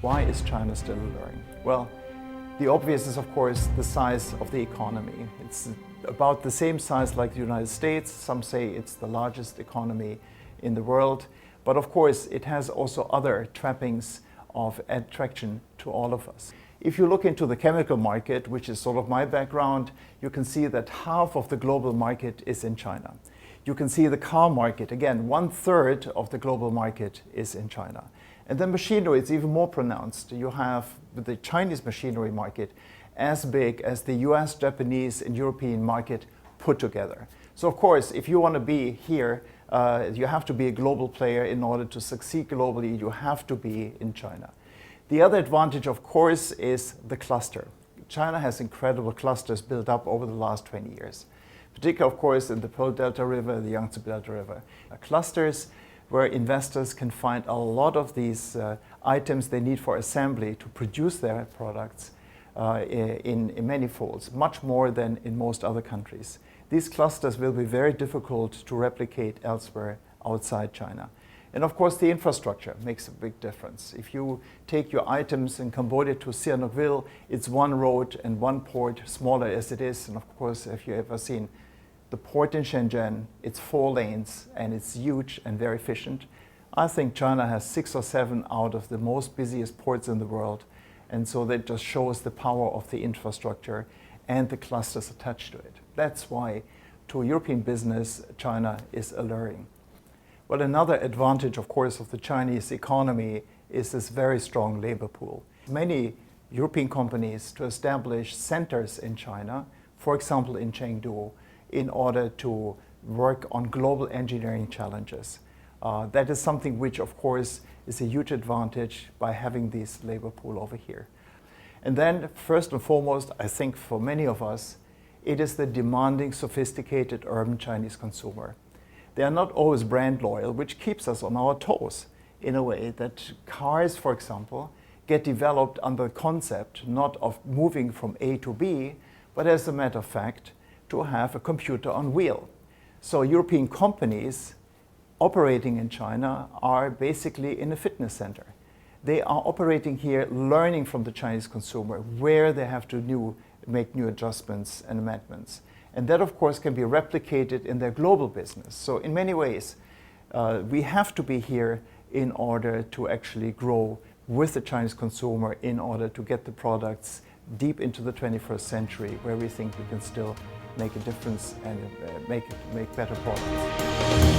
Why is China still alluring? Well, the obvious is, of course, the size of the economy. It's about the same size like the United States. Some say it's the largest economy in the world. But of course, it has also other trappings of attraction to all of us. If you look into the chemical market, which is sort of my background, you can see that half of the global market is in China. You can see the car market, again, 1/3 of the global market is in China. And then machinery, it's even more pronounced. You have the Chinese machinery market as big as the US, Japanese, and European market put together. So of course, if you want to be here, you have to be a global player. In order to succeed globally, you have to be in China. The other advantage, of course, is the cluster. China has incredible clusters built up over the last 20 years, particularly, of course, in the Pearl Delta River, the Yangtze Delta River. Clusters where investors can find a lot of these items they need for assembly to produce their products in many folds, much more than in most other countries. These clusters will be very difficult to replicate elsewhere outside China. And of course, the infrastructure makes a big difference. If you take your items in Cambodia to Sihanoukville, it's one road and one port, smaller as it is. And of course, if you've ever seen the port in Shenzhen, it's 4 lanes and it's huge and very efficient. I think China has 6 or 7 out of the most busiest ports in the world. And so that just shows the power of the infrastructure and the clusters attached to it. That's why, to European business, China is alluring. Well, another advantage, of course, of the Chinese economy is this very strong labor pool. Many European companies to establish centers in China, for example in Chengdu, in order to work on global engineering challenges. That is something which, of course, is a huge advantage by having this labor pool over here. And then, first and foremost, I think for many of us, it is the demanding, sophisticated urban Chinese consumer. They are not always brand loyal, which keeps us on our toes in a way that cars, for example, get developed under the concept not of moving from A to B, but as a matter of fact, to have a computer on wheel. So European companies operating in China are basically in a fitness center. They are operating here, learning from the Chinese consumer where they have to make new adjustments and amendments. And that, of course, can be replicated in their global business. So in many ways, we have to be here in order to actually grow with the Chinese consumer, in order to get the products deep into the 21st century, where we think we can still make a difference and make better products.